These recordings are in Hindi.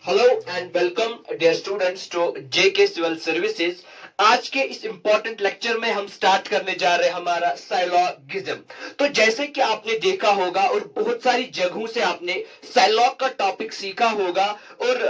Hello and welcome dear students to JK civil services. आज के इस इंपॉर्टेंट लेक्चर में हम स्टार्ट करने जा रहे हैं हमारा साइलॉगिज्म। तो जैसे कि आपने देखा होगा और बहुत सारी जगहों से आपने साइलॉग का टॉपिक सीखा होगा और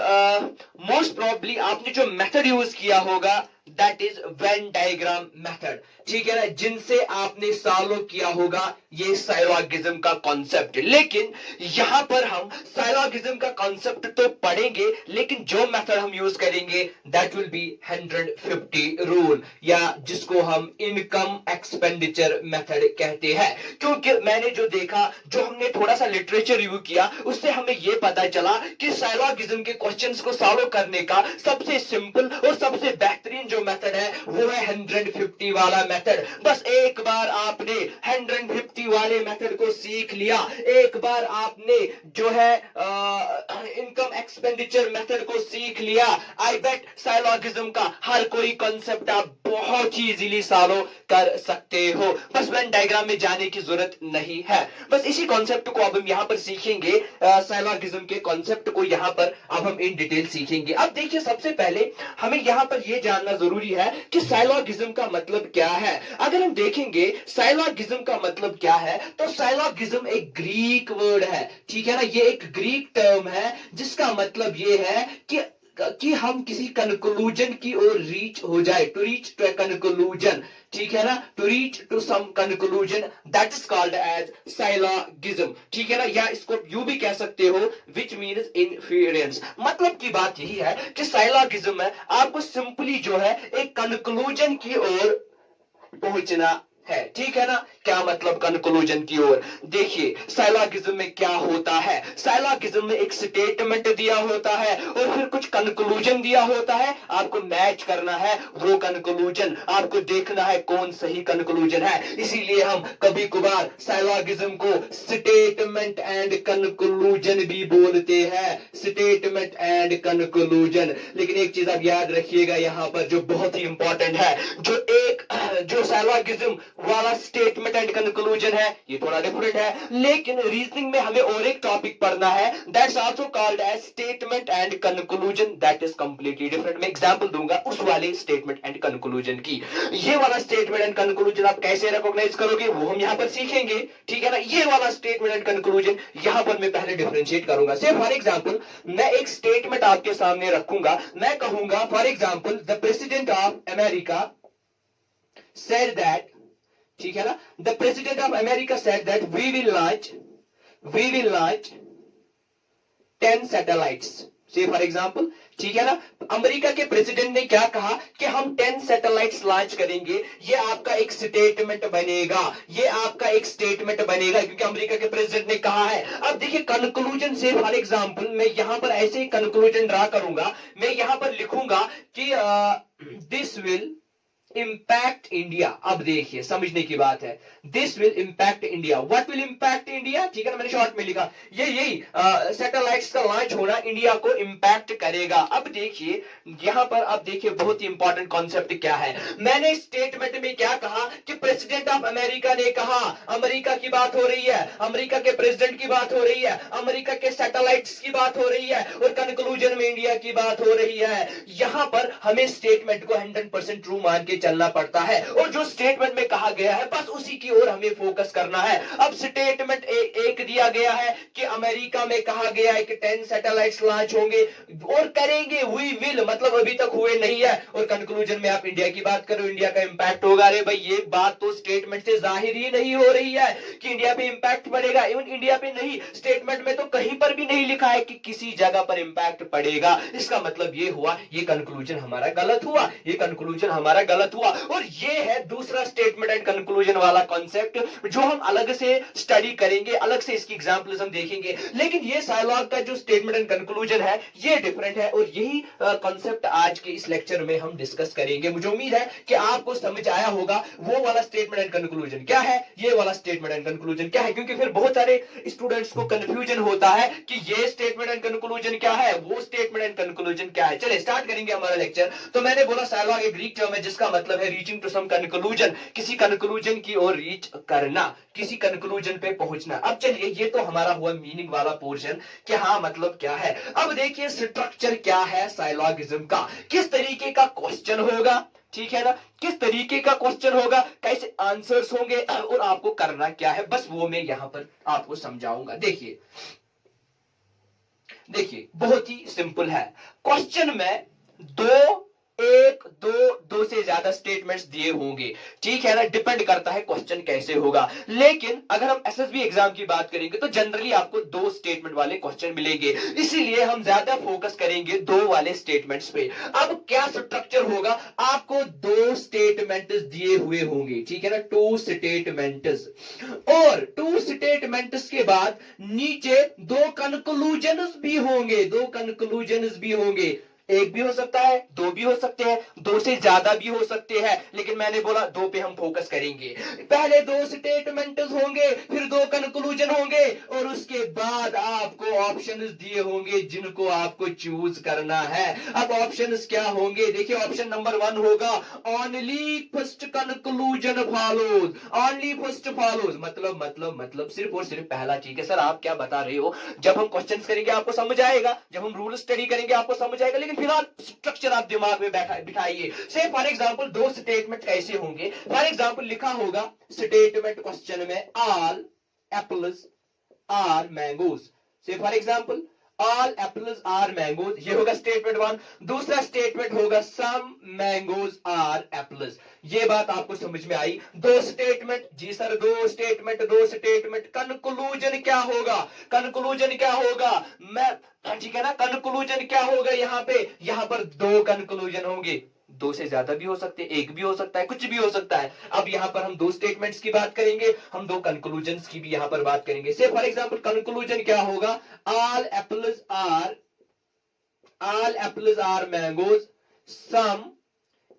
मोस्ट प्रोबेबली आपने जो मेथड यूज किया होगा that is Venn diagram method, ठीक है ना, जिनसे आपने सॉल्व किया होगा ये साइलॉगिज्म का कॉन्सेप्ट। लेकिन यहां पर हम साइलॉगिज्म का कॉन्सेप्ट तो पढ़ेंगे, लेकिन जो मेथड हम यूज करेंगे दैट विल बी 150 रूल, या जिसको हम इनकम एक्सपेंडिचर मेथड कहते हैं। क्योंकि मैंने जो देखा, जो हमने थोड़ा सा लिटरेचर रिव्यू किया, उससे हमें यह पता चला कि साइलॉगिज्म के क्वेश्चंस को सॉल्व करने का सबसे सिंपल और सबसे बेहतरीन जो मेथड है वो है 150 वाला मेथड। बस एक बार आपने 150 वाले मेथड को सीख लिया, एक बार आपने जो है इनकम एक्सपेंडिचर मेथड को सीख लिया, आई बेट साइलॉगिज्म का हर कोई कॉन्सेप्ट आप बहुत ही इजीली सॉल्व कर सकते हो। बस वेन डायग्राम में जाने की जरूरत नहीं है। बस इसी कॉन्सेप्ट को अब हम यहां पर सीखेंगे, साइलॉगिज्म के कॉन्सेप्ट को यहां पर अब हम इन डिटेल सीखेंगे। अब देखिए, सबसे पहले हमें यहां पर यह जानना जरूरी है कि साइलॉगिज्म का मतलब क्या है। अगर हम देखेंगे साइलॉगिज्म का मतलब क्या है, तो साइलॉगिज्म एक ग्रीक वर्ड है, ठीक है ना, ये एक ग्रीक टर्म है जिसका मतलब ये है कि हम किसी कंक्लूजन की ओर रीच हो जाए, to reach to a conclusion, ठीक है ना, to reach to some conclusion, that is called as syllogism, ठीक है ना, या इसको यू भी कह सकते हो विच मीन्स इनफेरेंस। मतलब की बात यही है कि साइलॉगिज्म में आपको सिंपली जो है एक कंक्लूजन की ओर पहुंचना है, ठीक है ना। क्या मतलब कंक्लूजन की ओर? देखिए साइलॉगिज्म में क्या होता है, साइलॉगिज्म में एक स्टेटमेंट दिया होता है और फिर कुछ कंक्लूजन दिया होता है, आपको मैच करना है वो कंक्लूजन, आपको देखना है कौन सही कंक्लूजन है। इसीलिए हम कभी कभार साइलॉगिज्म को स्टेटमेंट एंड कंक्लूजन भी बोलते हैं, स्टेटमेंट एंड कंक्लूजन। लेकिन एक चीज आप याद रखिएगा यहां पर जो बहुत ही इंपॉर्टेंट है, जो साइलॉगिज्म वाला स्टेटमेंट एंड कंक्लूजन है ये थोड़ा डिफरेंट है, लेकिन रीजनिंग में हमें और एक टॉपिक पढ़ना है that's also called as statement and conclusion, that is completely different. मैं एग्जांपल दूंगा उस वाले स्टेटमेंट एंड कंक्लूजन की। ये वाला स्टेटमेंट एंड कंक्लूजन आप कैसे रिकॉग्नाइज करोगे वो हम यहां पर सीखेंगे, ठीक है ना। ये वाला स्टेटमेंट एंड कंक्लूजन यहां पर मैं पहले डिफरेंशिएट करूंगा। से फॉर एग्जांपल मैं एक स्टेटमेंट आपके सामने रखूंगा, मैं कहूंगा for example the president of America said that, ठीक है ना, the president of America said that we will launch 10 satellites, say for example, ठीक है ना। अमेरिका के प्रेसिडेंट ने क्या कहा कि हम 10 सैटेलाइट्स लॉन्च करेंगे। ये आपका एक स्टेटमेंट बनेगा, ये आपका एक स्टेटमेंट बनेगा क्योंकि अमेरिका के प्रेसिडेंट ने कहा है। अब देखिए कंक्लूजन से फॉर एग्जांपल मैं यहां पर ऐसे ही कंक्लूजन ड्रा करूंगा, मैं यहां पर लिखूंगा कि दिस विल इम्पैक्ट इंडिया। अब देखिए समझने की बात है, this will impact India, what will impact India, ठीक है ना, मैंने शॉर्ट में लिखा यही सैटेलाइट्स का लॉन्च होना इंडिया को इम्पैक्ट करेगा। अब देखिए यहां पर, अब देखिए बहुत ही इंपॉर्टेंट कॉन्सेप्ट क्या है। मैंने स्टेटमेंट में क्या कहा कि प्रेसिडेंट ऑफ अमेरिका ने कहा, अमेरिका की बात हो रही है, अमेरिका के प्रेसिडेंट की बात हो रही है, अमेरिका के सैटेलाइट्स की बात हो रही है और कंक्लूजन में इंडिया की बात हो रही है। यहां पर हमें स्टेटमेंट को 100% ट्रू मान के चलना पड़ता है और जो स्टेटमेंट में कहा गया है बस उसी की ओर हमें फोकस करना है। अब स्टेटमेंट एक दिया गया है कि अमेरिका में कहा गया है कि 10 सैटेलाइट्स लॉन्च होंगे और करेंगे, वी विल मतलब अभी तक हुए नहीं है, और कंक्लूजन में आप इंडिया की बात करो, इंडिया का इंपैक्ट होगा। अरे भाई ये बात तो स्टेटमेंट से जाहिर ही नहीं हो रही है कि इंडिया पे इंपैक्ट पड़ेगा। इवन इंडिया पे नहीं, स्टेटमेंट में तो कहीं पर भी नहीं लिखा है कि किसी जगह पर इंपैक्ट पड़ेगा। इसका मतलब ये हुआ ये कंक्लूजन हमारा गलत हुआ, ये कंक्लूजन हमारा गलत हुआ। और ये है दूसरा स्टेटमेंट एंड कंक्लूजन वाला कॉन्सेप्ट जो हम अलग से स्टडी करेंगे, अलग से इसकी एग्जांपल्स हम देखेंगे। लेकिन ये साइलॉग का जो स्टेटमेंट एंड कंक्लूजन है ये डिफरेंट है और यही कॉन्सेप्ट आज के इस लेक्चर में हम डिस्कस करेंगे। मुझे उम्मीद है कि आपको समझ आया होगा वो वाला स्टेटमेंट एंड कंक्लूजन क्या है, ये वाला स्टेटमेंट एंड कंक्लूजन क्या है, क्योंकि फिर बहुत सारे स्टूडेंट्स को कंफ्यूजन होता है कि ये स्टेटमेंट एंड कंक्लूजन क्या है, वो स्टेटमेंट एंड कंक्लूजन क्या है। चलिए स्टार्ट करेंगे हमारा लेक्चर। तो मैंने बोला साइलॉग एक ग्रीक टर्म है जिसका मतलब मतलब है रीचिंग टू सम कंक्लूजन, किसी कंक्लूजन की ओर रीच करना, किसी कंक्लूजन पे पहुंचना। अब चलिए ये तो हमारा हुआ मीनिंग वाला पोर्शन कि हाँ मतलब क्या है। अब देखिए स्ट्रक्चर क्या है साइलॉगिज्म का, किस तरीके का क्वेश्चन होगा, ठीक है ना, किस तरीके का क्वेश्चन होगा, कैसे आंसर्स होंगे और आपको करना क्या है, बस वो मैं यहां पर आपको समझाऊंगा। देखिए देखिए बहुत ही सिंपल है। क्वेश्चन में दो एक दो दो से ज्यादा स्टेटमेंट्स दिए होंगे, ठीक है ना, डिपेंड करता है क्वेश्चन कैसे होगा। लेकिन अगर हम एसएसबी एग्जाम की बात करेंगे तो जनरली आपको दो स्टेटमेंट वाले क्वेश्चन मिलेंगे, इसीलिए हम ज्यादा फोकस करेंगे दो वाले स्टेटमेंट्स पे। अब क्या स्ट्रक्चर होगा, आपको दो स्टेटमेंट्स दिए हुए होंगे, ठीक है ना, टू स्टेटमेंट्स, और टू स्टेटमेंट्स के बाद नीचे दो कंक्लूजन्स भी होंगे, दो कंक्लूजन्स भी होंगे। एक भी हो सकता है, दो भी हो सकते हैं, दो से ज्यादा भी हो सकते हैं, लेकिन मैंने बोला दो पे हम फोकस करेंगे। पहले दो स्टेटमेंट्स होंगे, फिर दो कंक्लूजन होंगे, और उसके बाद आपको ऑप्शंस दिए होंगे जिनको आपको चूज करना है। अब ऑप्शंस क्या होंगे, देखिए ऑप्शन नंबर 1 होगा only first conclusion follows, only first follows, मतलब सिर्फ और सिर्फ पहला। ठीक है सर आप क्या बता रहे हो, जब हम क्वेश्चंस करेंगे आपको समझ आएगा, जब हम रूल स्टडी करेंगे आपको समझ आएगा, लेकिन फिलहाल स्ट्रक्चर आप दिमाग में बिठाइए। से फॉर एग्जांपल दो स्टेटमेंट कैसे होंगे, फॉर एग्जांपल लिखा होगा स्टेटमेंट क्वेश्चन में all apples are mangoes, say for example all apples are mangoes, ये होगा स्टेटमेंट 1। दूसरा स्टेटमेंट होगा सम मैंगोज आर एप्पल्स। ये बात आपको समझ में आई, दो स्टेटमेंट, जी सर दो स्टेटमेंट, कंक्लूजन क्या होगा, कंक्लूजन क्या होगा, मैं ठीक है ना, कंक्लूजन क्या होगा, यहां पर दो कंक्लूजन होंगे, दो से ज्यादा भी हो सकते हैं, एक भी हो सकता है, कुछ भी हो सकता है। अब यहां पर हम दो स्टेटमेंट्स की बात करेंगे, हम दो कंक्लूजन्स की भी यहां पर बात करेंगे। से फॉर एग्जांपल कंक्लूजन क्या होगा, all apples are mangoes, some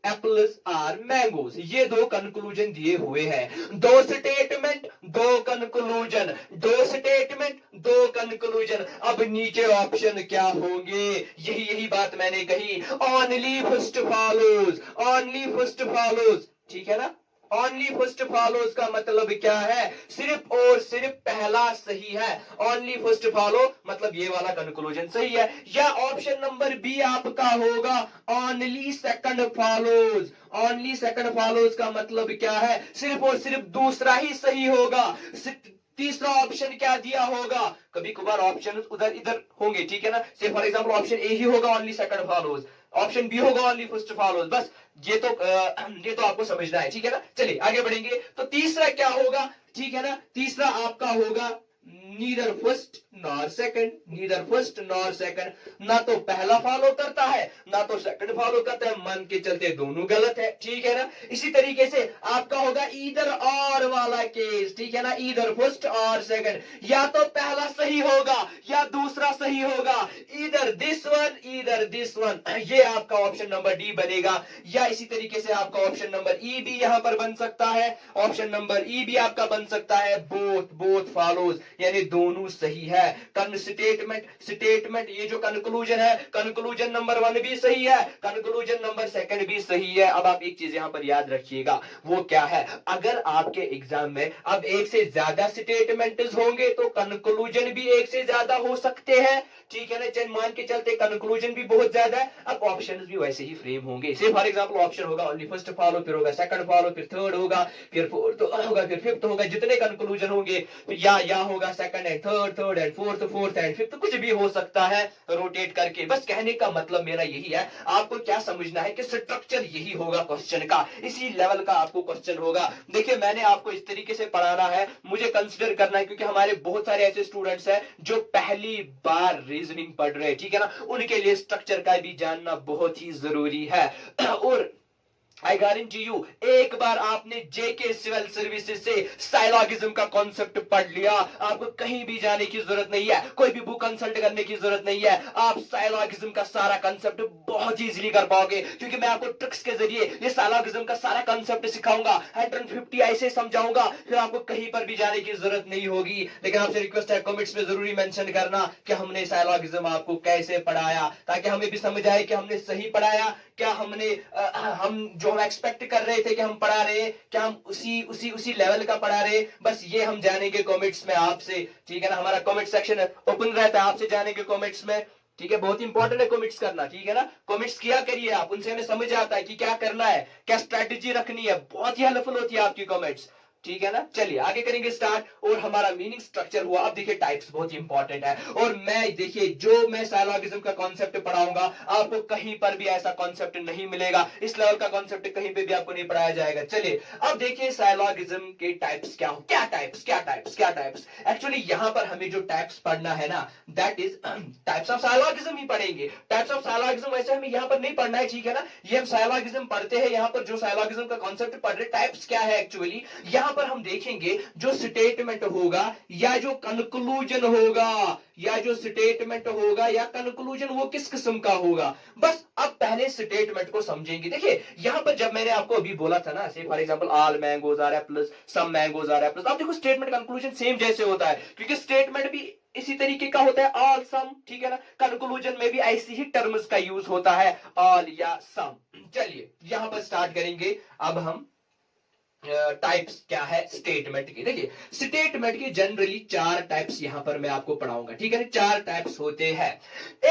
apples are mangoes, ये दो कंक्लूजन दिए हुए हैं। दो स्टेटमेंट दो कंक्लूजन, दो स्टेटमेंट दो कंक्लूजन। अब नीचे ऑप्शन क्या होंगे, यही बात मैंने कही, only first follows, only first follows, ठीक है ना, ओनली फर्स्ट फॉलोज का मतलब क्या है, सिर्फ और सिर्फ पहला सही है। ओनली फर्स्ट फॉलो मतलब ये वाला कंक्लूजन सही है। या ऑप्शन नंबर बी आपका होगा only second follows, only second follows का मतलब क्या है, सिर्फ और सिर्फ दूसरा ही सही होगा। तीसरा ऑप्शन क्या दिया होगा, कभी कभार ऑप्शन उधर इधर होंगे, ठीक है ना, say for example option A ही होगा only second follows, option B होगा ओनली फर्स्ट फॉलोज, बस ये तो आपको समझना है, ठीक है ना। चलिए आगे बढ़ेंगे, तो तीसरा क्या होगा, ठीक है ना, तीसरा आपका होगा neither first nor second, neither first nor second, ना तो पहला फॉलो करता है ना तो सेकंड फॉलो करता है, मन के चलते दोनों गलत है, ठीक है ना। इसी तरीके से आपका होगा ईदर और वाला केस, ठीक है ना, ईदर फर्स्ट और सेकंड, या तो पहला सही होगा या दूसरा सही होगा, ईदर दिस वन, ये आपका ऑप्शन नंबर डी बनेगा। या इसी तरीके से आपका ऑप्शन नंबर ई भी यहां पर बन सकता है, ऑप्शन नंबर ई भी आपका बन सकता है बोथ फॉलोज, यानी दोनों सही है। स्टेटमेंट ये जो कंक्लूजन है, कंक्लूजन नंबर 1 भी सही है, कंक्लूजन नंबर 2 भी सही है। अब आप एक चीज यहां पर याद रखिएगा, वो क्या है, अगर आपके एग्जाम में अब एक से ज्यादा स्टेटमेंट्स होंगे तो कंक्लूजन भी एक से ज्यादा हो सकते हैं, ठीक है ना, चल मान के चलते कंक्लूजन भी बहुत ज्यादा है, अब ऑप्शंस भी वैसे ही फ्रेम होंगे। से फॉर एग्जांपल ऑप्शन होगा ओनली फर्स्ट फॉलो, फिर होगा सेकंड फॉलो, फिर थर्ड होगा, फिर फोर्थ होगा, फिर फिफ्थ होगा, जितने कंक्लूजन होंगे, या होगा second and third and fourth and fifth, कुछ भी हो सकता है रोटेट करके। बस कहने का मतलब मेरा यही है, आपको क्या समझना है कि स्ट्रक्चर यही होगा क्वेश्चन का, इसी लेवल का आपको क्वेश्चन होगा। देखिए मैंने आपको इस तरीके से पढ़ाना है, मुझे कंसिडर करना है, क्योंकि हमारे बहुत सारे ऐसे स्टूडेंट्स हैं जो पहली बार रीजनिंग पढ़ रहे हैं, ठीक है ना, उनके लिए स्ट्रक्चर का भी जानना बहुत ही जरूरी है। और आई गारंटी यू, एक बार आपने जेके सिविल सर्विसेज से साइलॉगिज्म का कॉन्सेप्ट पढ़ लिया, आपको कहीं भी जाने की जरूरत नहीं है, कोई भी बुक कंसल्ट करने की जरूरत नहीं है, आप साइलॉगिज्म का सारा कॉन्सेप्ट बहुत इजीली कर पाओगे, क्योंकि मैं आपको ट्रिक्स के जरिए ये साइलॉगिज्म का सारा कॉन्सेप्ट सिखाऊंगा, 150 ऐसे समझाऊंगा, फिर आपको कहीं पर भी जाने की जरूरत नहीं होगी। लेकिन आपसे रिक्वेस्ट है कमेंट्स में जरूरी मेंशन करना कि हमने साइलॉगिज्म आपको कैसे पढ़ाया, ताकि हमें भी समझ आए कि हमने सही पढ़ाया, क्या हमने हम जो हम एक्सपेक्ट कर रहे थे कि हम पढ़ा रहे हैं, क्या हम उसी उसी उसी लेवल का पढ़ा रहे हैं, बस ये हम जानेंगे कमेंट्स में आपसे, ठीक है ना। हमारा कमेंट सेक्शन ओपन रहता है, आपसे जानेंगे कमेंट्स में, ठीक है। बहुत इंपॉर्टेंट है कमेंट्स करना, ठीक है ना। कमेंट्स किया करिए आप, उनसे हमें समझ आता है कि क्या करना है, क्या स्ट्रैटेजी रखनी है, बहुत ही हेल्पफुल होती है आपकी कमेंट्स, ठीक है ना। चलिए आगे करेंगे स्टार्ट। और हमारा मीनिंग स्ट्रक्चर हुआ। अब देखिए टाइप्स बहुत ही इंपॉर्टेंट है, और मैं देखिए जो मैं साइलॉगिज्म का कॉन्सेप्ट पढ़ाऊंगा आपको कहीं पर भी ऐसा कॉन्सेप्ट नहीं मिलेगा, इस लेवल का कॉन्सेप्ट कहीं पे भी आपको नहीं पढ़ाया जाएगा। चलिए अब देखिए साइलॉगिज्म के टाइप्स क्या टाइप्स। एक्चुअली यहां पर हमें जो टाइप्स पढ़ना है ना, दैट इज टाइप्स ऑफ साइलॉगिज्म ही पढ़ेंगे। टाइप्स ऑफ साइलॉगिज्म वैसे हमें यहां पर नहीं पढ़ना है, ठीक है ना। ये हम साइलॉगिज्म पढ़ते हैं, यहां पर जो साइलॉगिज्म का कॉन्सेप्ट पढ़ रहे, टाइप्स क्या है एक्चुअली यहां पर हम देखेंगे जो स्टेटमेंट होगा या जो कंक्लूजन होगा, या जो स्टेटमेंट होगा या कंक्लूजन वो किस किस्म का होगा। बस अब पहले स्टेटमेंट को समझेंगे। देखिए यहां पर जब मैंने आपको अभी बोला था ना, say for example all mangoes are apples, some mangoes are apples, आप देखो स्टेटमेंट कंक्लूजन सेम जैसे होता है, क्योंकि स्टेटमेंट भी इसी तरीके का होता है, ऑल सम, ठीक है ना। कंक्लूजन में भी ऐसी ही टर्म्स का यूज होता है, ऑल या सम। चलिए यहां पर स्टार्ट करेंगे अब हम टाइप्स क्या है स्टेटमेंट की। देखिए स्टेटमेंट की जनरली 4 टाइप्स यहां पर मैं आपको पढ़ाऊंगा, ठीक है ना। 4 टाइप्स होते हैं।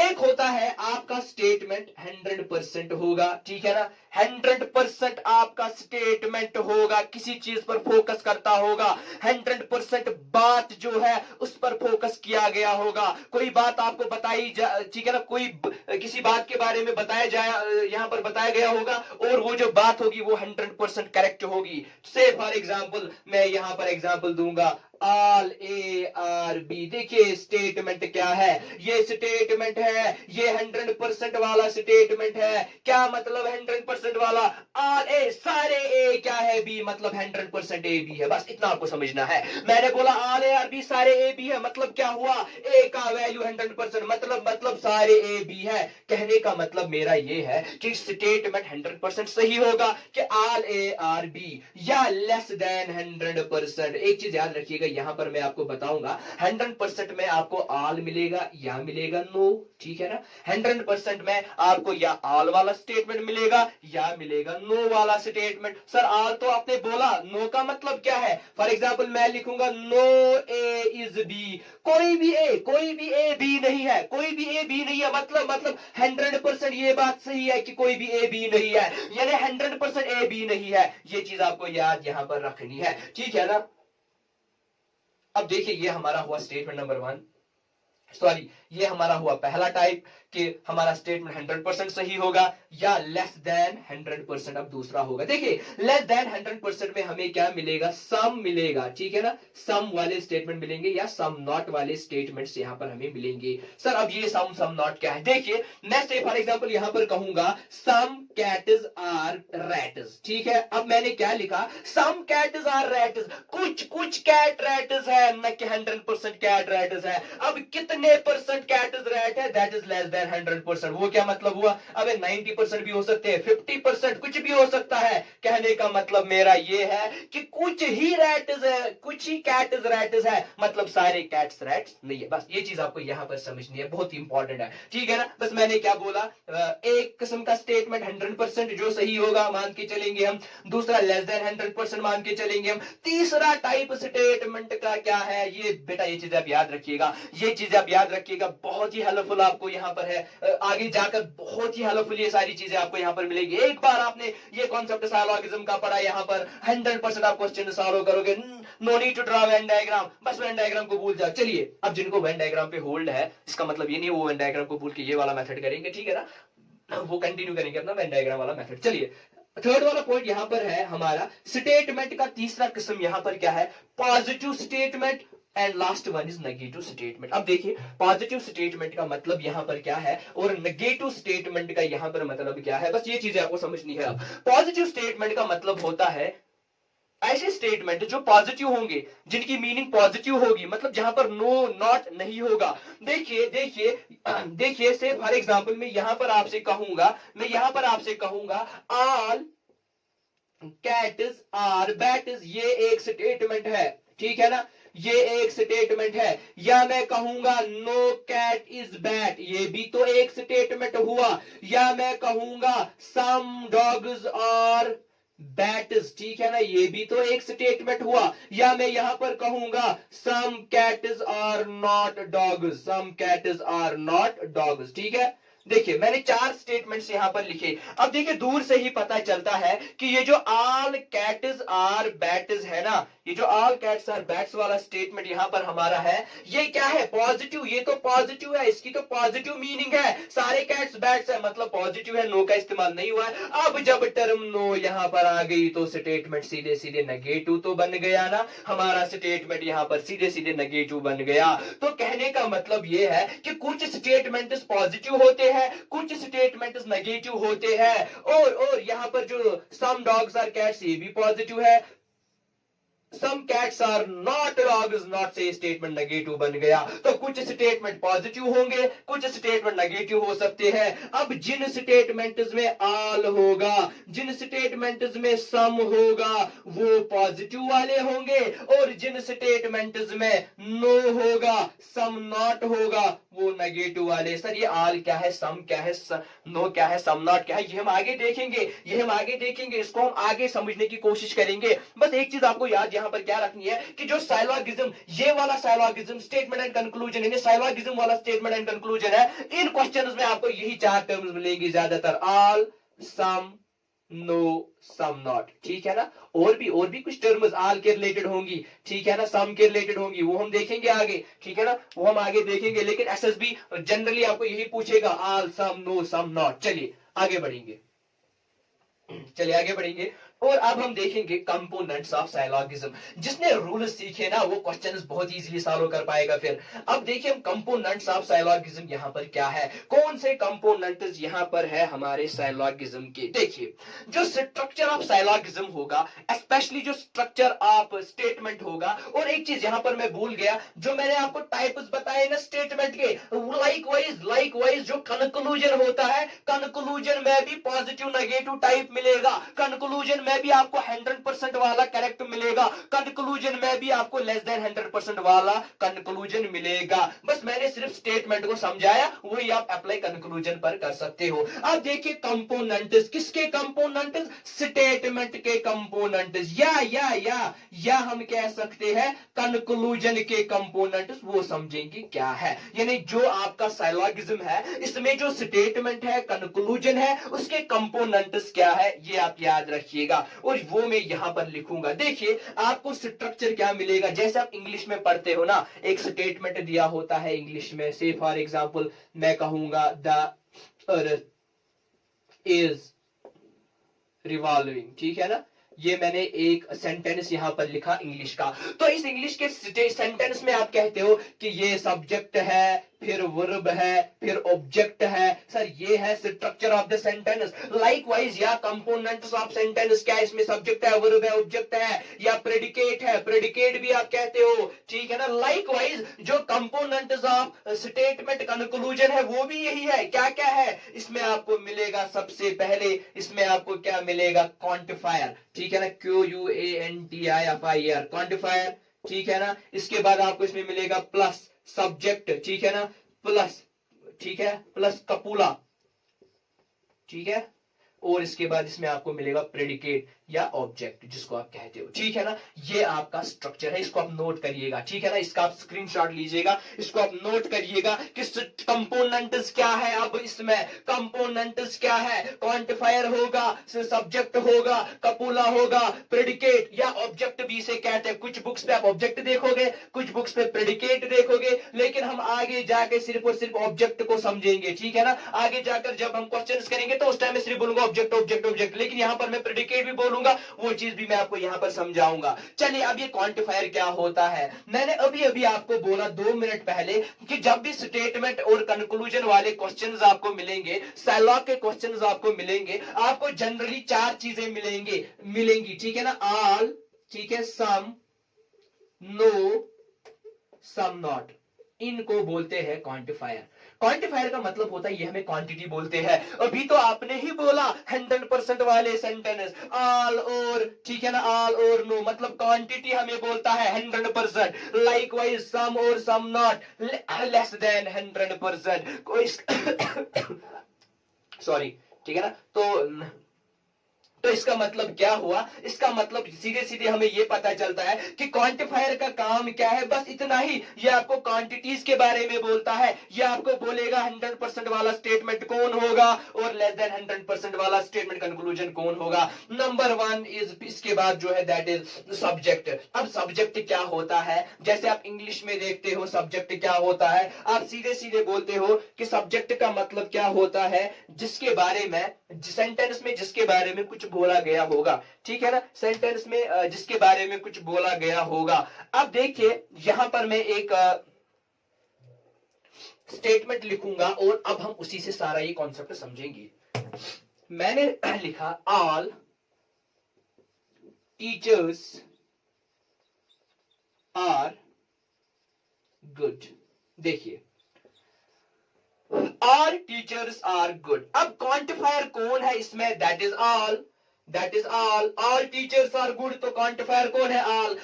एक होता है आपका स्टेटमेंट 100% होगा, ठीक है ना। 100% आपका स्टेटमेंट होगा, किसी चीज पर फोकस करता होगा, 100% बात जो है उस पर फोकस किया गया होगा। कोई बात आपको बताई ठीक है ना, कोई किसी बात के बारे में बताया जाया, यहां पर बताया गया होगा, और वो जो बात होगी वो 100% करेक्ट होगी। से फॉर एग्जाम्पल मैं यहां पर एग्जाम्पल दूंगा, ऑल ए आर बी। देखिए स्टेटमेंट क्या है, ये स्टेटमेंट है, ये 100% वाला स्टेटमेंट है। क्या मतलब 100% वाला, ऑल ए सारे ए क्या है बी, मतलब 100% ए बी है। बस इतना आपको समझना है। मैंने बोला ऑल ए आर बी सारे ए बी है, मतलब क्या हुआ, ए का वैल्यू 100%, मतलब सारे ए बी है। कहने का मतलब मेरा ये है कि स्टेटमेंट 100% सही होगा कि ऑल ए आर बी, या लेस देन 100%। एक चीज याद रखिएगा, यहां पर मैं आपको बताऊंगा 100% में आपको ऑल मिलेगा या मिलेगा नो, ठीक है ना। 100% में आपको या ऑल वाला स्टेटमेंट मिलेगा या मिलेगा नो वाला स्टेटमेंट। सर ऑल तो आपने बोला, नो का मतलब क्या है। फॉर एग्जाम्पल मैं लिखूंगा नो ए इज बी, कोई भी ए बी नहीं है, कोई भी ए बी नहीं है, मतलब 100% ये बात सही है कि कोई भी ए बी नहीं है, यानी 100% ए बी नहीं है। ये चीज आपको याद यहां पर रखनी है, ठीक है ना। अब देखिए ये हमारा हुआ स्टेटमेंट नंबर 1, सॉरी ये हमारा हुआ पहला टाइप कि हमारा स्टेटमेंट 100% सही होगा या लेस देन 100%। अब दूसरा होगा, देखिए लेस देन 100% में हमें क्या मिलेगा, सम मिलेगा, ठीक है ना। सम वाले स्टेटमेंट मिलेंगे या सम नॉट वाले स्टेटमेंट्स यहां पर हमें मिलेंगे। सर अब ये सम नॉट क्या है, देखिए मैं से फॉर एग्जांपल यहां पर कहूंगा सम कैट्स आर रैट्स, ठीक है। अब मैंने क्या लिखा, सम कैट्स आर रैट्स, कुछ कैट रैट्स है, न कि 100% कैट रैट्स है। अब कितने परसेंट कैट इज रैट है, दैट इज लेस देन 100%। वो क्या मतलब हुआ, अब 90% भी हो सकते हैं, 50%, कुछ भी हो सकता है। कहने का मतलब मेरा ये है कि कुछ ही रैट्स है, कुछ ही कैट इज रैट्स है, मतलब सारे कैट्स रैट्स नहीं है। बस ये चीज आपको यहां पर समझनी है, बहुत इंपॉर्टेंट है, ठीक है ना। बस मैंने क्या बोला, एक किस्म का स्टेटमेंट 100% जो सही होगा मान के चलेंगे हम, दूसरा लेस देन 100% मान के चलेंगे हम, तीसरा टाइप स्टेटमेंट का क्या है, ये बेटा ये चीज आप याद रखिएगा, ये चीज आप याद रखिएगा, बहुत ही हेल्पफुल आपको यहां पर है। आगे जाकर बहुत ही हेल्पफुल ये सारी चीजें आपको यहां पर मिलेगी। एक बार आपने ये कॉन्सेप्ट साइलॉगिज्म का पढ़ा, यहां पर 100% आप क्वेश्चन सॉल्व करोगे, no need to draw Venn diagram, बस वेन डायग्राम को भूल जाओ। चलिए अब जिनको वेन डायग्राम पे होल्ड है, इसका मतलब ये नहीं वो वेन डायग्राम को भूल के ये वाला मेथड करेंगे, ठीक है ना, वो कंटिन्यू करेंगे अपना वेन डायग्राम वाला मेथड। चलिए थर्ड वाला पॉइंट यहां पर है हमारा स्टेटमेंट का तीसरा किस्म यहां पर क्या है, positive statement, and last one is negative statement. अब देखिए पॉजिटिव स्टेटमेंट का मतलब यहां पर क्या है और नेगेटिव स्टेटमेंट का यहां पर मतलब क्या है, बस ये चीजें आपको समझनी है। पॉजिटिव स्टेटमेंट का मतलब होता है ऐसे स्टेटमेंट जो पॉजिटिव होंगे, जिनकी मीनिंग पॉजिटिव होगी, मतलब जहां पर नो नॉट नहीं होगा। देखिए देखिए देखिए से फॉर एग्जांपल मैं यहां पर आपसे कहूंगा ऑल कैट्स आर बैट्स, ये एक स्टेटमेंट है, ठीक है ना। ये एक स्टेटमेंट है। या मैं कहूंगा नो कैट इज बैट, ये भी तो एक स्टेटमेंट हुआ। या मैं कहूंगा सम डॉग्स आर बैट्स, ठीक है ना, ये भी तो एक स्टेटमेंट हुआ। या मैं यहां पर कहूंगा some cats are not dogs, some cats are not dogs, ठीक है। देखिए मैंने 4 स्टेटमेंट्स यहां पर लिखे। अब देखिए दूर से ही पता चलता है कि ये जो ऑल कैट्स आर बैट्स है ना, ये जो ऑल कैट्स आर बैट्स वाला स्टेटमेंट यहां पर हमारा है, ये क्या है, पॉजिटिव। ये तो पॉजिटिव है, इसकी तो पॉजिटिव मीनिंग है। सारे कैट्स बैट्स है मतलब पॉजिटिव है, नो का इस्तेमाल नहीं हुआ है। अब जब टर्म नो यहां पर आ गई तो स्टेटमेंट सीधे सीधे नेगेटिव तो बन गया ना, हमारा स्टेटमेंट यहां पर सीधे सीधे नेगेटिव बन गया। तो कहने का मतलब ये है कि कुछ स्टेटमेंट्स पॉजिटिव होते हैं, कुछ स्टेटमेंट्स नेगेटिव होते हैं। और यहां पर जो सम डॉग्स आर कैट्स, ये भी पॉजिटिव है। Some cats are not dogs, not से स्टेटमेंट नेगेटिव बन गया। तो कुछ स्टेटमेंट पॉजिटिव होंगे, कुछ स्टेटमेंट नेगेटिव हो सकते हैं। अब जिन स्टेटमेंट्स में ऑल होगा, जिन स्टेटमेंट्स में सम होगा, वो पॉजिटिव वाले होंगे। और जिन स्टेटमेंट्स में नो होगा, सम नॉट होगा, वो नेगेटिव वाले। सर ये ऑल क्या है, सम क्या है, नो क्या है, सम नॉट क्या है, ये हम आगे देखेंगे, ये हम आगे देखेंगे, इसको हम आगे समझने की कोशिश करेंगे। बस एक चीज आपको याद यहां पर क्या रखनी है कि जो साइलॉगिज्म, ये वाला साइलॉगिज्म स्टेटमेंट एंड कंक्लूजन, यानी साइलॉगिज्म वाला स्टेटमेंट एंड कंक्लूजन है, इन क्वेश्चंस में आपको यही 4 टर्म्स मिलेंगी ज्यादातर, all, some, no, some not, ठीक है ना। और भी कुछ टर्म्स ऑल के रिलेटेड होंगी, ठीक है ना, सम के रिलेटेड होंगी, वो हम देखेंगे आगे, ठीक है ना, वो हम आगे देखेंगे। लेकिन एसएसबी जनरली आपको यही पूछेगा, all, some, no, some not. चलिए आगे बढ़ेंगे, चलिए आगे बढ़ेंगे। और अब हम देखेंगे कंपोनेंट्स ऑफ साइलॉगिज्म। जिसने रूल सीखे ना वो क्वेश्चंस बहुत इजीली सॉल्व कर पाएगा। फिर अब देखिए हम कंपोनेंट्स ऑफ साइलॉगिज्म यहां पर क्या है, कौन से कंपोनेंट्स यहां पर है हमारे साइलॉगिज्म के। देखिए जो स्ट्रक्चर ऑफ साइलॉगिज्म होगा, स्पेशली जो स्ट्रक्चर ऑफ स्टेटमेंट होगा। और एक चीज यहां पर मैं भूल गया, जो मैंने आपको टाइप्स बताए ना स्टेटमेंट के, लाइकवाइज जो कंक्लूजन होता है, कंक्लूजन में भी पॉजिटिव नेगेटिव टाइप मिलेगा, कंक्लूजन में भी आपको 100% वाला करेक्ट मिलेगा, कंक्लूजन में भी आपको लेस देन 100% वाला कंक्लूजन मिलेगा। बस मैंने सिर्फ स्टेटमेंट को समझाया, वही आप अप्लाई कंक्लूजन पर कर सकते हो। अब देखिए कंपोनेंट्स, किसके कंपोनेंट्स, स्टेटमेंट के कंपोनेंट्स, या हम कह सकते हैं कंक्लूजन के कंपोनेंट्स, वो समझेंगे क्या है। यानी जो आपका साइलॉगिज्म है, इसमें जो स्टेटमेंट है, कंक्लूजन है, उसके कंपोनेंट्स क्या है, ये आप याद रखिएगा। और वो मैं यहां पर लिखूंगा। देखिए आपको स्ट्रक्चर क्या मिलेगा, जैसे आप इंग्लिश में पढ़ते हो ना, एक स्टेटमेंट दिया होता है इंग्लिश में, से फॉर एग्जांपल मैं कहूंगा द अर्थ इज रिवॉल्विंग, ठीक है ना। ये मैंने एक सेंटेंस यहां पर लिखा इंग्लिश का। तो इस इंग्लिश के सेंटेंस में आप कहते हो कि ये सब्जेक्ट है, फिर वर्ब है, फिर ऑब्जेक्ट है। सर ये है structure of the sentence. Likewise या कंपोनेंट्स ऑफ सेंटेंस क्या है, इसमें सब्जेक्ट है, वर्ब है, ऑब्जेक्ट है, या प्रेडिकेट है, प्रेडिकेट भी आप कहते हो, ठीक है ना। लाइकवाइज जो कंपोनेंट्स ऑफ स्टेटमेंट कंक्लूजन है वो भी यही है। क्या क्या है इसमें आपको मिलेगा, सबसे पहले इसमें आपको क्या मिलेगा, क्वांटिफायर, ठीक है ना, QUANTIFIER, क्वांटिफायर, ठीक है ना। इसके बाद आपको इसमें मिलेगा प्लस सब्जेक्ट, ठीक है ना, प्लस, ठीक है, प्लस कपूला, ठीक है। और इसके बाद इसमें आपको मिलेगा प्रेडिकेट या ऑब्जेक्ट, जिसको आप कहते हो, ठीक है ना। ये आपका स्ट्रक्चर है, इसको आप नोट करिएगा, ठीक है ना। इसका आप स्क्रीनशॉट लीजिएगा, इसको आप नोट करिएगा कि कंपोनेंट्स क्या है। अब इसमें कंपोनेंट्स क्या है, क्वांटिफायर होगा, सब्जेक्ट होगा, कपूला होगा, प्रेडिकेट या ऑब्जेक्ट भी इसे कहते हैं। कुछ बुक्स पे आप ऑब्जेक्ट देखोगे, कुछ बुक्स पे प्रेडिकेट देखोगे, लेकिन हम आगे जाके सिर्फ और सिर्फ ऑब्जेक्ट को समझेंगे, ठीक है ना। आगे जाकर जब हम क्वेश्चंस करेंगे तो उस टाइम में सिर्फ बोलूंगा ऑब्जेक्ट ऑब्जेक्ट ऑब्जेक्ट, लेकिन यहां पर मैं प्रेडिकेट भी बोलूंगा, वो चीज भी मैं आपको यहां पर समझाऊंगा। चलिए अब ये क्वांटिफायर क्या होता है, मैंने अभी अभी आपको बोला 2 मिनट पहले कि जब भी स्टेटमेंट और कंक्लूजन वाले क्वेश्चंस आपको मिलेंगे, साइलॉग के क्वेश्चंस आपको मिलेंगे, आपको जनरली 4 चीजें मिलेंगी, ठीक है ना। ऑल, ठीक है, सम, नो, सम नॉट, इनको बोलते हैं क्वांटिफायर। क्वांटिफायर का मतलब होता है ये हमें क्वांटिटी बोलते हैं। अभी तो आपने ही बोला 100% वाले सेंटेंस ऑल और, ठीक है ना, ऑल और नो, मतलब क्वांटिटी हमें बोलता है 100%। लाइकवाइज सम और सम नॉट लेस देन 100%। कोई सॉरी, ठीक है ना। तो इसका मतलब क्या हुआ, इसका मतलब सीधे सीधे हमें यह पता चलता है कि क्वांटिफायर का काम क्या है, बस इतना ही। ये आपको क्वांटिटीज के बारे में बोलता है, ये आपको बोलेगा 100% वाला स्टेटमेंट कौन होगा और लेस देन 100% वाला स्टेटमेंट कंक्लूजन कौन होगा। नंबर 1 इज, इसके बाद जो है दैट इज सब्जेक्ट। अब सब्जेक्ट क्या होता है, जैसे आप इंग्लिश में देखते हो सब्जेक्ट क्या होता है, आप सीधे सीधे बोलते हो कि सब्जेक्ट का मतलब क्या होता है, जिसके बारे में, सेंटेंस में जिसके बारे में कुछ बोला गया होगा, ठीक है ना, सेंटेंस में जिसके बारे में कुछ बोला गया होगा। अब देखिए यहां पर मैं एक स्टेटमेंट लिखूंगा और अब हम उसी से सारा ये कॉन्सेप्ट समझेंगे। मैंने लिखा ऑल टीचर्स आर गुड। देखिए ऑल टीचर्स आर गुड। अब क्वांटिफायर कौन है इसमें, that is all, that is all. All teachers are good, तो क्वांटिफायर कौन है, ऑल।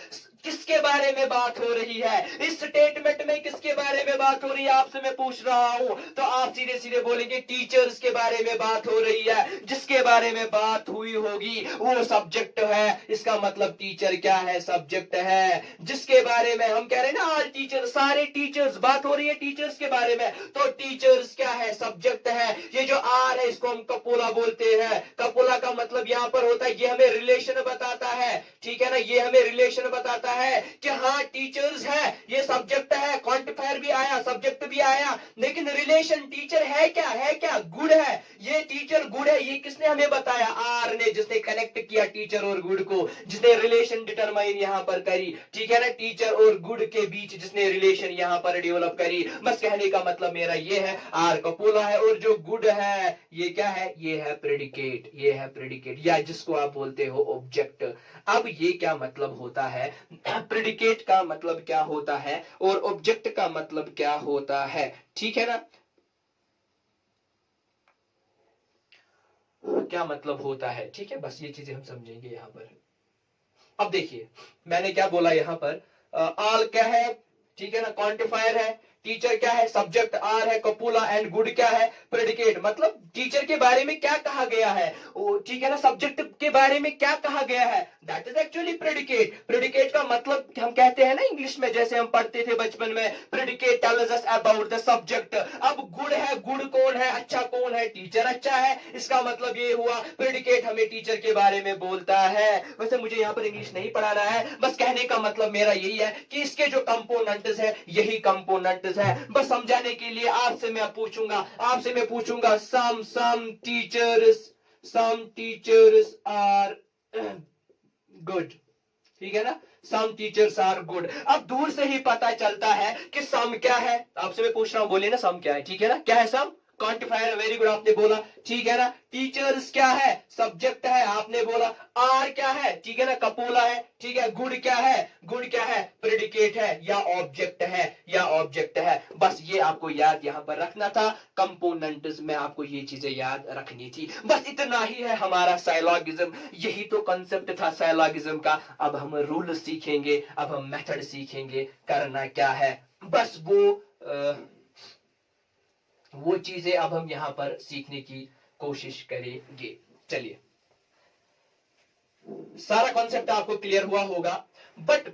किसके बारे में बात हो रही है इस स्टेटमेंट में, किसके बारे में बात हो रही है आपसे मैं पूछ रहा हूं, तो आप सीधे सीधे बोलेंगे टीचर्स के बारे में बात हो रही है। जिसके बारे में बात हुई होगी वो सब्जेक्ट है, इसका मतलब टीचर क्या है, सब्जेक्ट है। जिसके बारे में हम कह रहे हैं ना ऑल टीचर, सारे टीचर्स, बात हो रही है टीचर्स के बारे में, तो टीचर्स क्या है, सब्जेक्ट है। ये जो आर है इसको हम कपोला बोलते हैं। कपोला का मतलब यहां पर होता है, ये हमें रिलेशन बताता है, ठीक है ना, ये हमें रिलेशन बताता है कि हाँ टीचर्स है, ये सब्जेक्ट है। क्वांटिफायर भी आया, सब्जेक्ट भी आया, लेकिन रिलेशन टीचर है क्या, है क्या, गुड है। ये टीचर गुड है, ये किसने हमें बताया, आर ने, जिसने कनेक्ट किया टीचर और गुड को, जिसने रिलेशन डिटरमाइन यहां पर करी, ठीक है ना, टीचर और गुड के बीच जिसने रिलेशन यहां पर डेवलप करी। बस कहने का मतलब मेरा ये है, आर कपोला है और जो गुड है ये क्या है, ये है प्रेडिकेट, ये है प्रेडिकेट, या जिसको आप बोलते हो ऑब्जेक्ट। अब ये क्या मतलब होता है, प्रेडिकेट का मतलब क्या होता है और ऑब्जेक्ट का मतलब क्या होता है, ठीक है ना, क्या मतलब होता है, ठीक है। बस ये चीजें हम समझेंगे यहां पर। अब देखिए मैंने क्या बोला यहां पर, ऑल क्या है, ठीक है ना, क्वांटिफायर है। टीचर क्या है, सब्जेक्ट आर है। कपूला एंड गुड क्या है, प्रेडिकेट। मतलब टीचर के बारे में क्या कहा गया है, ठीक है ना, सब्जेक्ट के बारे में क्या कहा गया है, that is actually predicate. Predicate का मतलब हम कहते हैं ना इंग्लिश में, जैसे हम पढ़ते थे बचपन में, predicate tells us about the subject. अब गुड है, गुड कौन है, अच्छा कौन है, टीचर अच्छा है। इसका मतलब ये हुआ प्रेडिकेट हमें टीचर के बारे में बोलता है। वैसे मुझे यहाँ पर इंग्लिश नहीं पढ़ाना है, बस कहने का मतलब मेरा यही है कि इसके जो कंपोनेंट्स है यही कंपोनेंट्स है। बस समझाने के लिए आपसे मैं पूछूंगा सम टीचर्स आर गुड, ठीक है ना, सम टीचर्स आर गुड। अब दूर से ही पता चलता है कि सम क्या है। आपसे मैं पूछ रहा हूं, बोलिए ना सम क्या है, ठीक है ना, क्या है सम, क्वांटिफायर, वेरी गुड आपने बोला, ठीक है ना। टीचर्स क्या है, सब्जेक्ट है, आपने बोला। आर क्या है, ठीक है ना, कपोला है, ठीक है। गुड क्या है, प्रेडिकेट है या ऑब्जेक्ट है, बस ये आपको याद यहां पर रखना था। कंपोनेंट्स में आपको ये चीजें याद रखनी थी, बस इतना ही है हमारा साइलॉगिज्म। यही तो कंसेप्ट था साइलॉगिज्म का। अब हम रूल सीखेंगे, अब हम मेथड सीखेंगे, करना क्या है, बस वो चीजें अब हम यहां पर सीखने की कोशिश करेंगे। चलिए, सारा कॉन्सेप्ट आपको क्लियर हुआ होगा, बट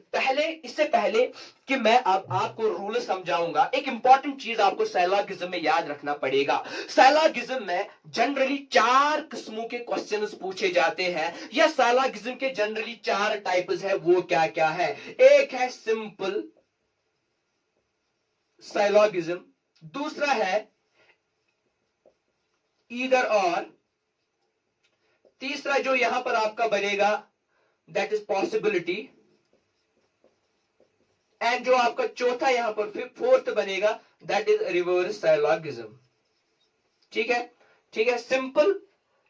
इससे पहले कि मैं अब आपको रूल समझाऊंगा, एक इंपॉर्टेंट चीज आपको साइलॉगिज्म में याद रखना पड़ेगा। साइलॉगिज्म में जनरली 4 किस्मों के क्वेश्चंस पूछे जाते हैं, या साइलॉगिज्म के जनरली 4 टाइप्स है। वो क्या क्या है, एक है सिंपल साइलॉगिज्म, दूसरा है ईदर और, तीसरा जो यहां पर आपका बनेगा दैट इज पॉसिबिलिटी, एंड जो आपका चौथा यहां पर फोर्थ बनेगा दैट इज रिवर्स साइलॉगिज्म, ठीक है, सिंपल,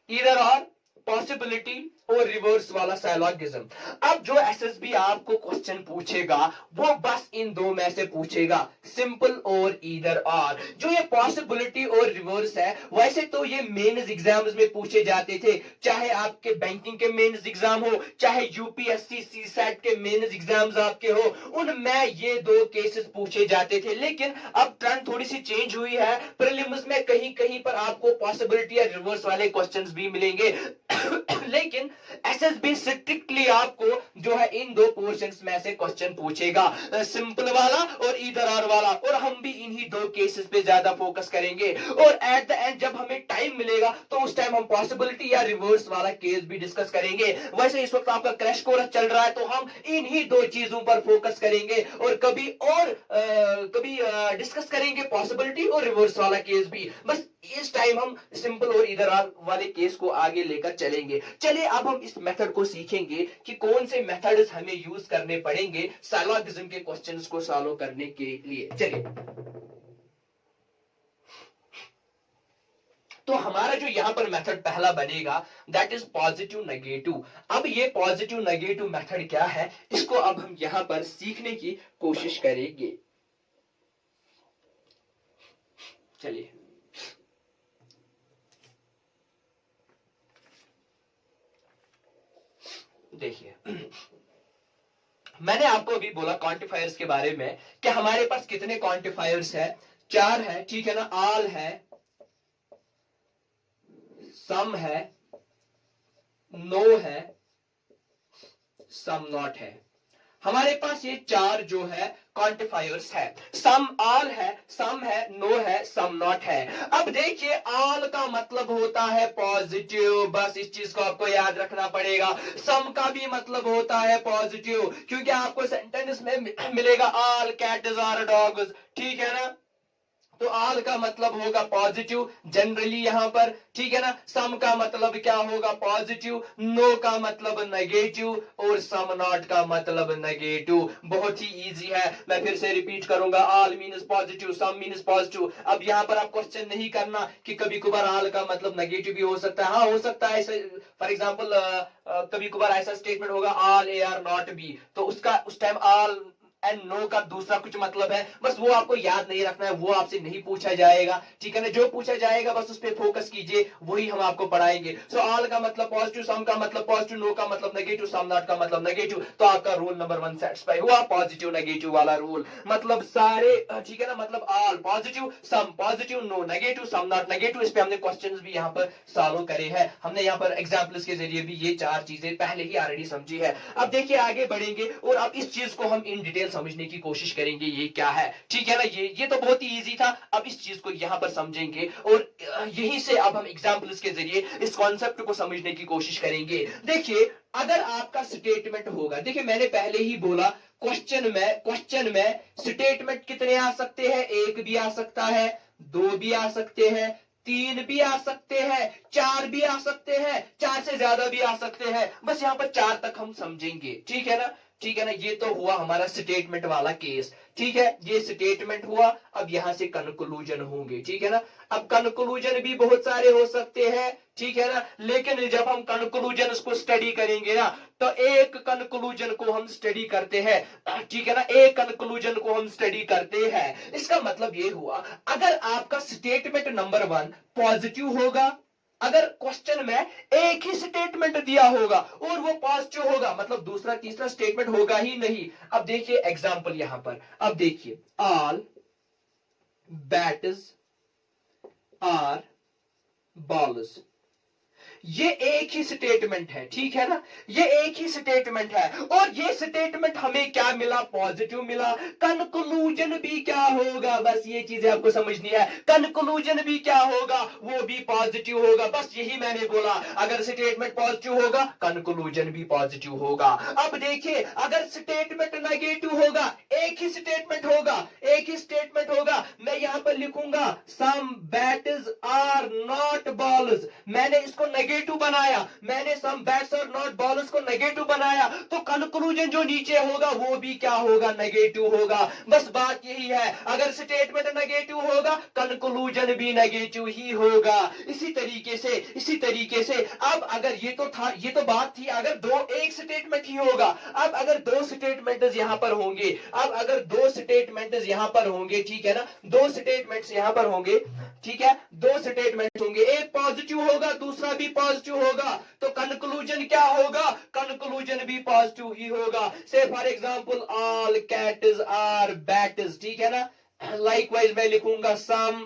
ईदर और, पॉसिबिलिटी और रिवर्स वाला साइलॉगिज्म। अब जो एसएसबी आपको क्वेश्चन पूछेगा वो बस इन दो में से पूछेगा, सिंपल और ईदर और। जो ये पॉसिबिलिटी और रिवर्स है वैसे तो ये मेंस एग्जाम्स में पूछे जाते थे, चाहे आपके बैंकिंग के मेंस एग्जाम हो, चाहे यूपीएससी सीसैट के मेंस एग्जाम्स आपके हो, उनमें ये दो केसेस पूछे जाते थे। लेकिन अब ट्रेंड थोड़ी सी चेंज हुई है, प्रीलिम्स में कहीं कहीं पर आपको पॉसिबिलिटी या रिवर्स वाले क्वेश्चंस भी मिलेंगे लेकिन एसएसबी स्ट्रिक्टली आपको जो है इन दो पोर्शंस में से क्वेश्चन पूछेगा, सिंपल वाला और ईदर और वाला, और हम भी इन्हीं दो केसेस पे ज्यादा फोकस करेंगे। और एट द एंड जब हमें टाइम मिलेगा तो उस टाइम हम पॉसिबिलिटी या रिवर्स वाला केस भी डिस्कस करेंगे। वैसे इस वक्त आपका क्रैश कोर्स चल रहा है तो हम इन्हीं दो चीजों पर फोकस करेंगे, और कभी डिस्कस करेंगे पॉसिबिलिटी और रिवर्स वाला केस भी। बस इस टाइम हम सिंपल और इधर वाले केस को आगे लेकर चलेंगे। चलिए अब हम इस मेथड को सीखेंगे कि कौन से मेथड्स हमें यूज करने पड़ेंगे साइलॉगिज्म के क्वेश्चंस को सॉल्व करने के लिए। चलिए, तो हमारा जो यहां पर मेथड पहला बनेगा दैट इज पॉजिटिव नेगेटिव। अब ये पॉजिटिव नेगेटिव मेथड क्या है, इसको अब हम यहां पर सीखने की कोशिश करेंगे। चलिए, देखिए मैंने आपको अभी बोला क्वांटिफायर्स के बारे में कि हमारे पास कितने क्वांटिफायर्स है, 4 है, ठीक है ना। ऑल है, सम है, नो है, सम नॉट है। हमारे पास ये 4 जो है क्वांटिफायर्स है। सम ऑल है, सम है, नो है, सम नॉट है। अब देखिए ऑल का मतलब होता है पॉजिटिव, बस इस चीज को आपको याद रखना पड़ेगा। सम का भी मतलब होता है पॉजिटिव, क्योंकि आपको सेंटेंस में मिलेगा ऑल कैट्स आर डॉग्स, ठीक है ना। तो ऑल का मतलब होगा पॉजिटिव जनरली यहां पर, ठीक है ना। सम का मतलब क्या होगा, पॉजिटिव। नो का मतलब नेगेटिव, और सम नॉट का मतलब नेगेटिव। बहुत ही इजी है, मैं फिर से रिपीट करूंगा। ऑल मीन्स पॉजिटिव, सम मीन्स पॉजिटिव। अब यहां पर आप क्वेश्चन नहीं करना कि कभी कभार ऑल का मतलब नेगेटिव भी हो सकता है। हाँ हो सकता है, ऐसे फॉर एग्जाम्पल कभी कभार ऐसा स्टेटमेंट होगा all A R not be, तो उसका उस टाइम ऑल एंड नो का दूसरा कुछ मतलब है, बस वो आपको याद नहीं रखना है, वो आपसे नहीं पूछा जाएगा, ठीक है ना। जो पूछा जाएगा बस उस पर फोकस कीजिए, वही हम आपको पढ़ाएंगे। सो ऑल का मतलब पॉजिटिव, सम का मतलब पॉजिटिव, नो का मतलब नेगेटिव, सम नॉट का मतलब नेगेटिव। तो आपका रूल नंबर 1 सेटिस्फाई हुआ, पॉजिटिव नेगेटिव वाला रूल। मतलब सारे, ठीक है ना, मतलब all positive, some positive, no negative, some not negative. इस पे हमने क्वेश्चंस भी यहाँ पर सॉल्व करे हैं, हमने यहाँ पर एग्जाम्पल्स के जरिए भी ये 4 चीजें पहले ही ऑलरेडी समझी है। अब देखिए आगे बढ़ेंगे और अब इस चीज को हम इन डिटेल समझने की कोशिश करेंगे ये क्या है, ठीक है ना। ये तो बहुत ही इजी था, अब इस चीज को यहां पर समझेंगे और यहीं से अब हम एग्जांपल्स के जरिए इस कॉन्सेप्ट को समझने की कोशिश करेंगे। देखिए अगर आपका स्टेटमेंट होगा, देखिए मैंने पहले ही बोला क्वेश्चन में स्टेटमेंट कितने आ सकते हैं, 1 भी आ सकता है, 2 भी आ सकते हैं, 3 भी आ सकते हैं, 4 भी आ सकते हैं, 4 से ज्यादा भी आ सकते हैं। बस यहां पर 4 तक हम समझेंगे, ठीक है ना, ठीक है ना। ये तो हुआ हमारा स्टेटमेंट वाला केस, ठीक है, ये स्टेटमेंट हुआ। अब यहां से कंक्लूजन होंगे, ठीक है ना। अब कंक्लूजन भी बहुत सारे हो सकते हैं, ठीक है ना, लेकिन जब हम कंक्लूजन को स्टडी करेंगे ना, तो एक कंक्लूजन को हम स्टडी करते हैं, ठीक है ना, एक कंक्लूजन को हम स्टडी करते हैं। इसका मतलब ये हुआ अगर आपका स्टेटमेंट नंबर 1 पॉजिटिव होगा, अगर क्वेश्चन में एक ही स्टेटमेंट दिया होगा और वो पॉजिटिव होगा, मतलब दूसरा तीसरा स्टेटमेंट होगा ही नहीं। अब देखिए एग्जांपल यहां पर, अब देखिए ऑल बैट्स आर बॉल्स, ये एक ही स्टेटमेंट है, ठीक है ना, ये एक ही स्टेटमेंट है और ये स्टेटमेंट हमें क्या मिला, पॉजिटिव मिला। कंक्लूजन भी क्या होगा, बस ये चीजें आपको समझनी है, कंक्लूजन भी क्या होगा, वो भी पॉजिटिव होगा। बस यही मैंने बोला, अगर स्टेटमेंट पॉजिटिव होगा कंक्लूजन भी पॉजिटिव होगा। अब देखिए अगर स्टेटमेंट नेगेटिव होगा, एक ही स्टेटमेंट होगा, एक ही स्टेटमेंट होगा, मैं यहां पर लिखूंगा सम बैट्स आर नॉट बॉल्स, मैंने इसको नेगेटिव बनाया, मैंने सम बैट्स और नॉट बॉलर्स को नेगेटिव बनाया, तो कंक्लूजन जो नीचे होगा वो भी क्या होगा, नेगेटिव होगा। बस बात यही है, अगर स्टेटमेंट नेगेटिव होगा कंक्लूजन भी नेगेटिव ही होगा। इसी तरीके से अब अगर ये तो था, ये तो बात थी अगर दो एक स्टेटमेंट ही होगा। अब अगर दो स्टेटमेंट्स यहां पर होंगे, अब अगर दो स्टेटमेंट्स यहां पर होंगे, ठीक है ना, दो स्टेटमेंट्स यहां पर होंगे, ठीक है, दो स्टेटमेंट होंगे, एक पॉजिटिव होगा दूसरा भी पॉजिटिव होगा, तो कंक्लूजन क्या होगा, कंक्लूजन भी पॉजिटिव ही होगा। Say for example all cats are bats, ठीक है ना, लाइकवाइज मैं लिखूंगा सम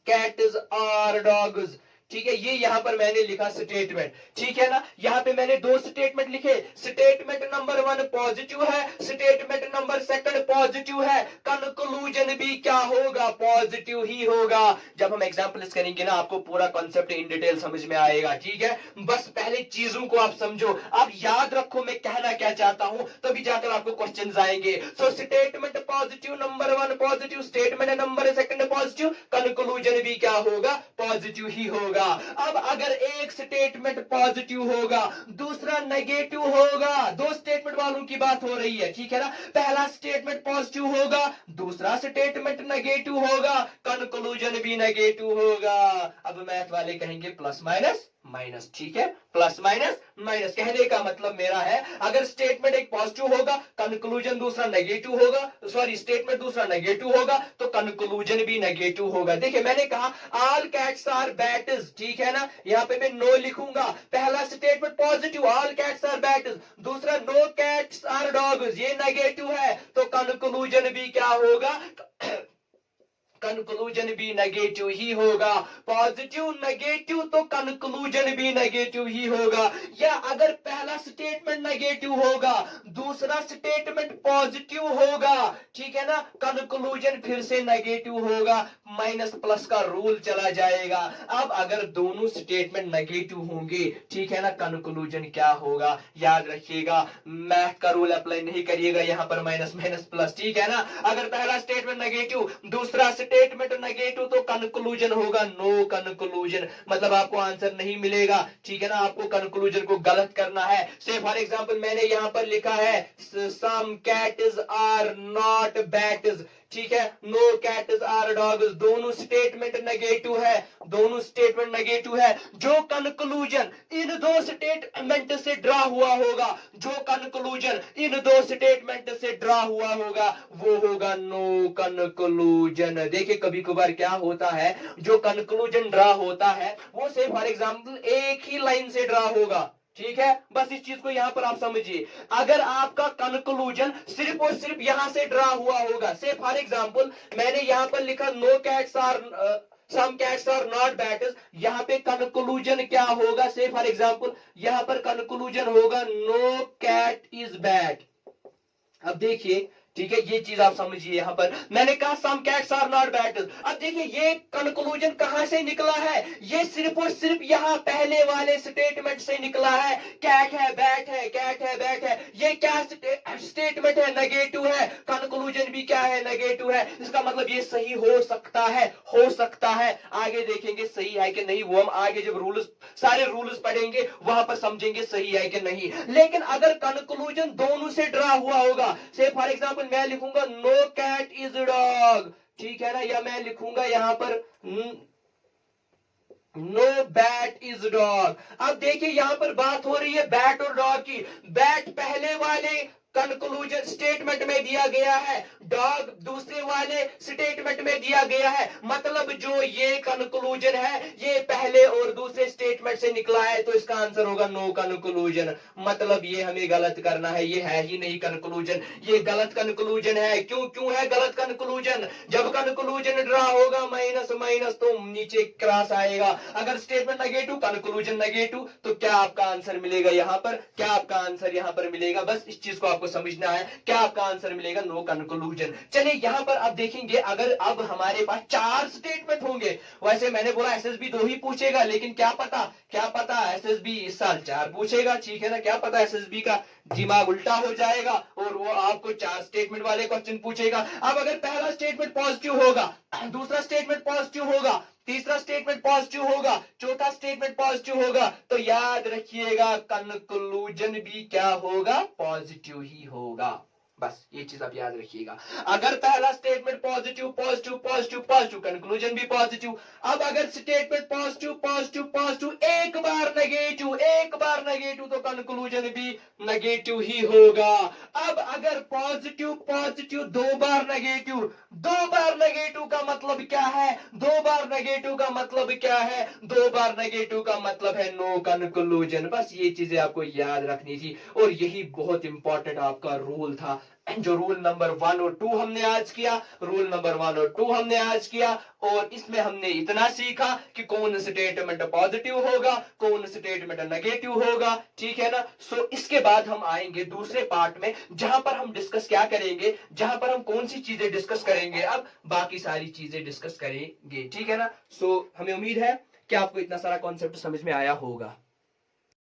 कैट्स आर डॉग्स, ठीक है, ये यहां पर मैंने लिखा स्टेटमेंट, ठीक है ना, यहां पे मैंने दो स्टेटमेंट लिखे, स्टेटमेंट नंबर 1 पॉजिटिव है, स्टेटमेंट नंबर 2 पॉजिटिव है, कंक्लूजन भी क्या होगा, पॉजिटिव ही होगा। जब हम एग्जांपल्स करेंगे ना आपको पूरा कॉन्सेप्ट इन डिटेल समझ में आएगा, ठीक है, बस पहले चीजों को आप समझो, आप याद रखो मैं कहना क्या चाहता हूं, तभी जाकर आपको क्वेश्चंस आएंगे। So statement positive number 1 positive, statement number 2 positive, conclusion भी क्या होगा, पॉजिटिव ही होगा। अब अगर एक स्टेटमेंट पॉजिटिव होगा दूसरा नेगेटिव होगा, दो स्टेटमेंट वालों की बात हो रही है, ठीक है ना, पहला स्टेटमेंट पॉजिटिव होगा दूसरा स्टेटमेंट नेगेटिव होगा, कंक्लूजन भी नेगेटिव होगा। अब मैथ वाले कहेंगे प्लस माइनस माइनस, ठीक है, प्लस माइनस माइनस, कहने का मतलब मेरा है अगर स्टेटमेंट एक पॉजिटिव होगा कंक्लूजन दूसरा नेगेटिव होगा, सॉरी स्टेटमेंट दूसरा नेगेटिव होगा तो कंक्लूजन भी नेगेटिव होगा। देखिए मैंने कहा ऑल कैट्स आर बैट्स, ठीक है ना, यहां पे मैं नो लिखूंगा, पहला statement positive all cats are bats, दूसरा नो कैट्स आर डॉग्स, ये नेगेटिव है तो कंक्लूजन भी क्या होगा, कंक्लूजन भी नेगेटिव ही होगा। पॉजिटिव नेगेटिव तो कंक्लूजन भी नेगेटिव ही होगा। या अगर पहला स्टेटमेंट नेगेटिव होगा दूसरा स्टेटमेंट पॉजिटिव होगा, ठीक है ना, कंक्लूजन फिर से नेगेटिव होगा, माइनस प्लस का रूल चला जाएगा। अब अगर दोनों स्टेटमेंट नेगेटिव होंगे, ठीक है ना, कंक्लूजन क्या होगा, याद रखिएगा मैथ का रूल अप्लाई नहीं करिएगा, यहां पर माइनस माइनस प्लस, ठीक है ना, अगर पहला स्टेटमेंट नेगेटिव दूसरा स्टेटमेंट नेगेटिव तो कंक्लूजन होगा नो कंक्लूजन, मतलब आपको आंसर नहीं मिलेगा, ठीक है ना, आपको कंक्लूजन को गलत करना है। से फॉर एग्जांपल मैंने यहां पर लिखा है some cats are not bats, ठीक है, नो कैट्स आर डॉग्स, दोनों स्टेटमेंट नेगेटिव है, दोनों स्टेटमेंट नेगेटिव है, जो कंक्लूजन इन दो स्टेटमेंट से ड्रा हुआ होगा, जो कंक्लूजन इन दो स्टेटमेंट से ड्रा हुआ होगा वो होगा नो कंक्लूजन। देखिए कभी कभार क्या होता है जो कंक्लूजन ड्रा होता है वो से फॉर एग्जांपल एक ही लाइन से ड्रा होगा, ठीक है, बस इस चीज को यहां पर आप समझिए, अगर आपका कंक्लूजन सिर्फ और सिर्फ यहां से ड्रा हुआ होगा, से फॉर एग्जांपल मैंने यहां पर लिखा no cats are some cats are not bats, यहां पे कंक्लूजन क्या होगा, से फॉर एग्जांपल यहां पर कंक्लूजन होगा नो कैट इज बैट। अब देखिए, ठीक है, ये चीज आप समझिए, यहां पर मैंने कहा some cats are not bats, अब देखिए ये कंक्लूजन कहां से निकला है, ये सिर्फ और सिर्फ यहां पहले वाले स्टेटमेंट से निकला है, कैट है बैट है, कैट है बैट है, ये क्या स्टेटमेंट है, नेगेटिव है, कंक्लूजन भी क्या है, नेगेटिव है, इसका मतलब ये सही हो सकता है, हो सकता है, आगे देखेंगे सही है कि नहीं, वो हम आगे जब रूल्स सारे रूल्स पढ़ेंगे वहां पर समझेंगे सही है कि नहीं। लेकिन अगर कंक्लूजन दोनों से ड्रा हुआ होगा, से फॉर एग्जांपल मैं लिखूंगा नो कैट इज डॉग, ठीक है ना, या मैं लिखूंगा यहां पर नो बैट इज डॉग। अब देखिए यहां पर बात हो रही है बैट और डॉग की, बैट पहले वाले कंक्लूजन स्टेटमेंट में दिया गया है, डॉग दूसरे वाले स्टेटमेंट में दिया गया है, मतलब जो ये कंक्लूजन है ये पहले और दूसरे स्टेटमेंट से निकला है, तो इसका आंसर होगा नो कंक्लूजन। मतलब ये हमें गलत करना है, ये है ही नहीं कंक्लूजन, ये गलत कंक्लूजन है। क्यों है गलत कंक्लूजन, जब कंक्लूजन ड्रा होगा माइनस माइनस तो नीचे क्रॉस आएगा, अगर स्टेटमेंट नेगेटिव कंक्लूजन नेगेटिव तो क्या आपका आंसर मिलेगा यहां पर, क्या आपका आंसर यहां पर मिलेगा, बस इस चीज को आपको समझना है, क्या आपका आंसर मिलेगा, नो कंक्लूजन। चलिए यहां पर आप देखेंगे अगर अब हमारे पास 4 स्टेटमेंट होंगे, वैसे मैंने बोला एसएसबी 2 ही पूछेगा, लेकिन क्या पता एसएसबी इस साल 4 पूछेगा, ठीक है ना, क्या पता एसएसबी का दिमाग उल्टा हो जाएगा और वो आपको 4 स्टेटमेंट वाले क्वेश्चन पूछेगा। अब अगर पहला स्टेटमेंट पॉजिटिव होगा दूसरा स्टेटमेंट पॉजिटिव होगा, तीसरा स्टेटमेंट पॉजिटिव होगा, चौथा स्टेटमेंट पॉजिटिव होगा, तो याद रखिएगा कंक्लूजन भी क्या होगा, पॉजिटिव ही होगा। बस ये चीज आप याद रखिएगा। अगर पहला statement positive positive positive positive, conclusion भी पॉजिटिव। अब अगर स्टेटमेंट पॉजिटिव पॉजिटिव पॉजिटिव, एक बार नेगेटिव, तो कंक्लूजन भी नेगेटिव ही होगा। अब अगर पॉजिटिव पॉजिटिव दो बार नेगेटिव का मतलब क्या है, दो बार नेगेटिव का मतलब क्या है, दो बार नेगेटिव का मतलब है नो कंक्लूजन। बस ये चीजें आपको याद रखनी थी, और यही बहुत इंपॉर्टेंट आपका रूल था, जो रूल नंबर 1 और 2 हमने आज किया। रूल नंबर 1 और 2 हमने आज किया, और इसमें हमने इतना सीखा कि कौन स्टेटमेंट पॉजिटिव होगा, कौन स्टेटमेंट नेगेटिव होगा, ठीक है ना। सो इसके बाद हम आएंगे दूसरे पार्ट में, जहां पर हम डिस्कस क्या करेंगे, जहां पर हम कौन सी चीजें डिस्कस करेंगे, अब बाकी सारी चीजें डिस्कस करेंगे, ठीक है ना। सो हमें उम्मीद है कि आपको इतना सारा कॉन्सेप्ट समझ में आया होगा।